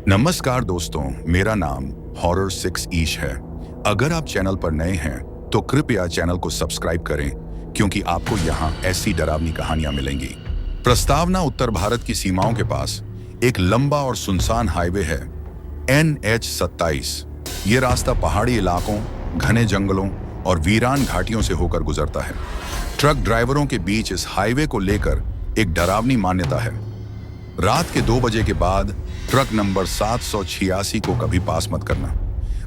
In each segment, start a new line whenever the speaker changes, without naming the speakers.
नमस्कार दोस्तों, मेरा नाम हॉरर 6 ईश है। अगर आप चैनल पर नए हैं तो कृपया चैनल को सब्सक्राइब करें क्योंकि आपको यहाँ ऐसी डरावनी कहानियां मिलेंगी। प्रस्तावना उत्तर भारत की सीमाओं के पास एक लंबा और सुनसान हाईवे है, NH-27। ये रास्ता पहाड़ी इलाकों, घने जंगलों और वीरान घाटियों से होकर गुजरता है। ट्रक ड्राइवरों के बीच इस हाईवे को लेकर एक डरावनी मान्यता है। रात के 2 बजे के बाद ट्रक नंबर 786 को कभी पास मत करना।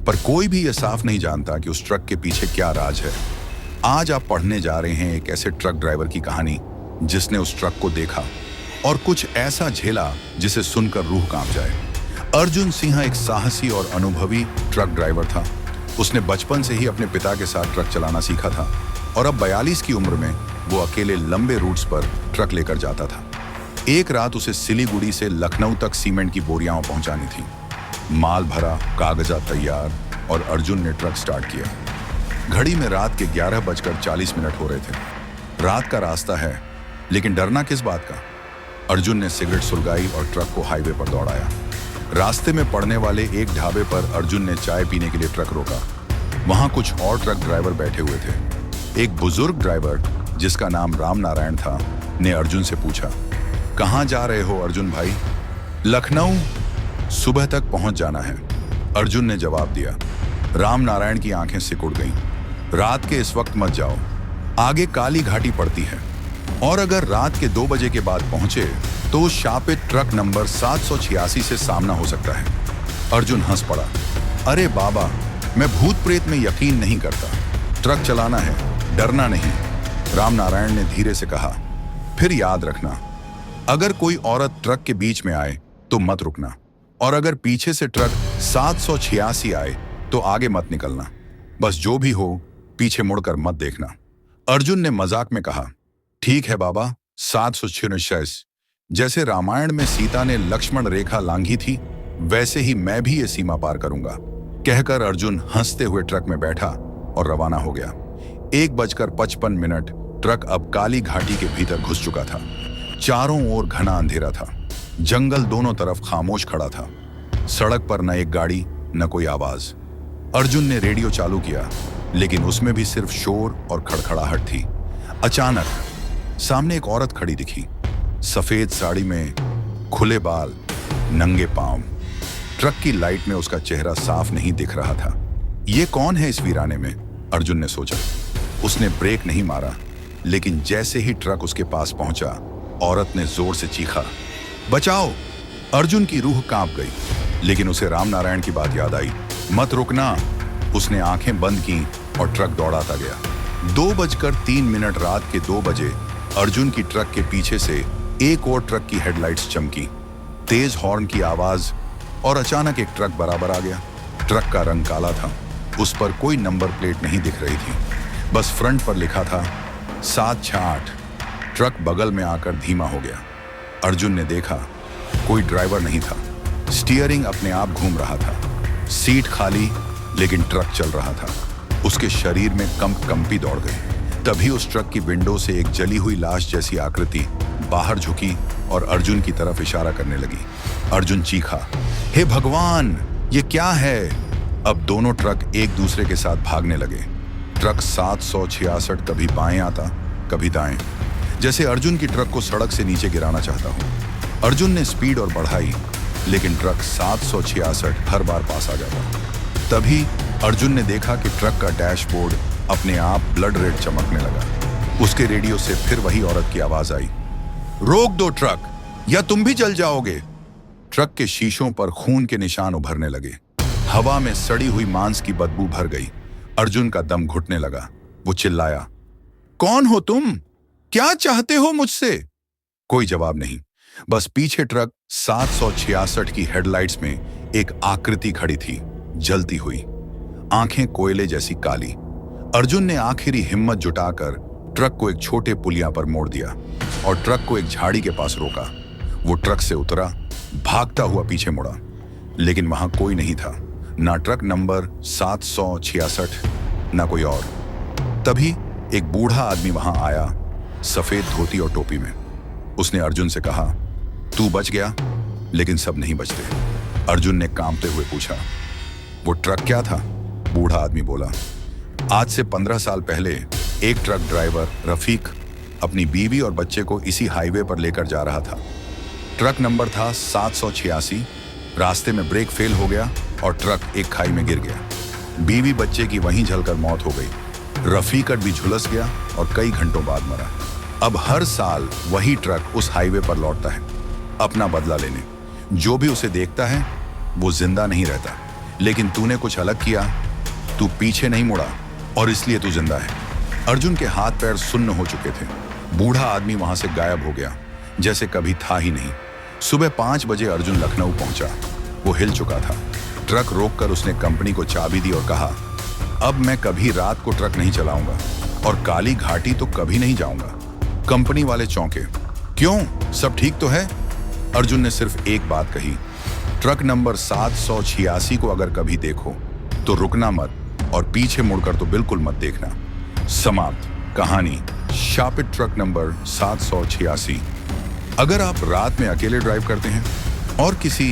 पर कोई भी यह साफ नहीं जानता कि उस ट्रक के पीछे क्या राज है। आज आप पढ़ने जा रहे हैं एक ऐसे ट्रक ड्राइवर की कहानी जिसने उस ट्रक को देखा और कुछ ऐसा झेला जिसे सुनकर रूह कांप जाए। अर्जुन सिंह एक साहसी और अनुभवी ट्रक ड्राइवर था। उसने बचपन से ही अपने पिता के साथ ट्रक चलाना सीखा था और अब 42 की उम्र में वो अकेले लंबे रूट्स पर ट्रक लेकर जाता था। एक रात उसे सिलीगुड़ी से लखनऊ तक सीमेंट की बोरियां पहुंचानी थी। माल भरा, कागजात तैयार और अर्जुन ने ट्रक स्टार्ट किया। घड़ी में रात के 11:40 हो रहे थे। रात का रास्ता है, लेकिन डरना किस बात का। अर्जुन ने सिगरेट सुलगाई और ट्रक को हाईवे पर दौड़ाया। रास्ते में पड़ने वाले एक ढाबे पर अर्जुन ने चाय पीने के लिए ट्रक रोका। वहां कुछ और ट्रक ड्राइवर बैठे हुए थे। एक बुजुर्ग ड्राइवर जिसका नाम राम नारायण था ने अर्जुन से पूछा, कहाँ जा रहे हो अर्जुन भाई? लखनऊ, सुबह तक पहुंच जाना है, अर्जुन ने जवाब दिया। राम नारायण की आंखें सिकुड़ गईं। रात के इस वक्त मत जाओ, आगे काली घाटी पड़ती है, और अगर रात के 2 बजे के बाद पहुंचे तो उस शापित ट्रक नंबर 786 से सामना हो सकता है। अर्जुन हंस पड़ा। अरे बाबा, मैं भूत प्रेत में यकीन नहीं करता। ट्रक चलाना है, डरना नहीं, राम नारायण ने धीरे से कहा। फिर याद रखना, अगर कोई औरत ट्रक के बीच में आए तो मत रुकना, और अगर पीछे से ट्रक 786 आए तो आगे मत निकलना। बस जो भी हो, पीछे मुड़कर मत देखना। अर्जुन ने मजाक में कहा, ठीक है बाबा, 786। जैसे रामायण में सीता ने लक्ष्मण रेखा लांघी थी, वैसे ही मैं भी ये सीमा पार करूंगा, कहकर अर्जुन हंसते हुए ट्रक में बैठा और रवाना हो गया। 1:55 ट्रक अब काली घाटी के भीतर घुस चुका था। चारों ओर घना अंधेरा था। जंगल दोनों तरफ खामोश खड़ा था। सड़क पर न एक गाड़ी, न कोई आवाज। अर्जुन ने रेडियो चालू किया, लेकिन उसमें भी सिर्फ शोर और खड़खड़ाहट थी। अचानक सामने एक औरत खड़ी दिखी, सफेद साड़ी में, खुले बाल, नंगे पांव। ट्रक की लाइट में उसका चेहरा साफ नहीं दिख रहा था। ये कौन है इस वीराने में? अर्जुन ने सोचा। उसने ब्रेक नहीं मारा, लेकिन जैसे ही ट्रक उसके पास पहुंचा, औरत ने जोर से चीखा, बचाओ! अर्जुन की रूह कांप गई, लेकिन उसे राम नारायण की बात याद आई। मत रुकना! उसने आंखें बंद की और ट्रक दौड़ाता गया। 2:03 रात के 2 बजे अर्जुन की ट्रक के पीछे से एक और ट्रक की हेडलाइट्स चमकी। तेज हॉर्न की आवाज, और अचानक एक ट्रक बराबर आ गया। ट्रक का रंग काला था। उस पर कोई नंबर प्लेट नहीं दिख रही थी, बस फ्रंट पर लिखा था 768। ट्रक बगल में आकर धीमा हो गया। अर्जुन ने देखा, कोई ड्राइवर नहीं था। स्टीयरिंग अपने आप घूम रहा था। सीट खाली, लेकिन ट्रक चल रहा था। उसके शरीर में कंपी दौड़ गई। तभी उस ट्रक की विंडो से एक जली हुई लाश जैसी आकृति बाहर झुकी और अर्जुन की तरफ इशारा करने लगी। अर्जुन चीखा, हे भगवान, ये क्या है? अब दोनों ट्रक एक दूसरे के साथ भागने लगे। ट्रक 766 कभी बाएं आता, कभी दाएं, जैसे अर्जुन की ट्रक को सड़क से नीचे गिराना चाहता हो। अर्जुन ने स्पीड और बढ़ाई, लेकिन ट्रक 766 हर बार पास आ जाता। तभी अर्जुन ने देखा कि ट्रक का डैशबोर्ड अपने आप ब्लड रेड चमकने लगा। उसके रेडियो से फिर वही औरत की आवाज आई, रोक दो ट्रक, या तुम भी जल जाओगे। ट्रक के शीशों पर खून के निशान उभरने लगे। हवा में सड़ी हुई मांस की बदबू भर गई। अर्जुन का दम घुटने लगा। वो चिल्लाया, कौन हो तुम? क्या चाहते हो मुझसे? कोई जवाब नहीं, बस पीछे ट्रक 766 की हेडलाइट्स में एक आकृति खड़ी थी, जलती हुई, आंखें कोयले जैसी काली। अर्जुन ने आखिरी हिम्मत जुटाकर ट्रक को एक छोटे पुलिया पर मोड़ दिया और ट्रक को एक झाड़ी के पास रोका। वो ट्रक से उतरा, भागता हुआ पीछे मुड़ा, लेकिन वहां कोई नहीं था, ना ट्रक नंबर 766, ना कोई और। तभी एक बूढ़ा आदमी वहां आया, सफेद धोती और टोपी में। उसने अर्जुन से कहा, तू बच गया, लेकिन सब नहीं बचते। अर्जुन ने कांपते हुए पूछा। वो ट्रक क्या था? बूढ़ा आदमी बोला। आज से 15 साल पहले एक ट्रक ड्राइवर रफीक अपनी बीवी और बच्चे को इसी हाईवे पर लेकर जा रहा था। ट्रक नंबर था 786। रास्ते में ब्रेक फेल हो गया और ट्रक एक खाई में गिर गया। बीवी बच्चे की वहीं जलकर मौत हो गई। रफीकट भी झुलस गया और कई घंटों बाद मरा। अब हर साल वही ट्रक उस हाईवे पर लौटता है अपना बदला लेने। जो भी उसे देखता है वो जिंदा नहीं रहता। लेकिन तूने कुछ अलग किया, तू पीछे नहीं मुड़ा और इसलिए तू जिंदा है। अर्जुन के हाथ पैर सुन्न हो चुके थे। बूढ़ा आदमी वहां से गायब हो गया जैसे कभी था ही नहीं। सुबह 5 बजे अर्जुन लखनऊ पहुंचा। वो हिल चुका था। ट्रक रोककर उसने कंपनी को चाबी दी और कहा, अब मैं कभी रात को ट्रक नहीं चलाऊंगा और काली घाटी तो कभी नहीं जाऊंगा। कंपनी वाले चौंके। क्यों, सब ठीक तो है? अर्जुन ने सिर्फ एक बात कही, ट्रक नंबर 786 को अगर कभी देखो तो रुकना मत और पीछे मुड़कर तो बिल्कुल मत देखना। समाप्त कहानी। शापित ट्रक नंबर 786। अगर आप रात में अकेले ड्राइव करते हैं और किसी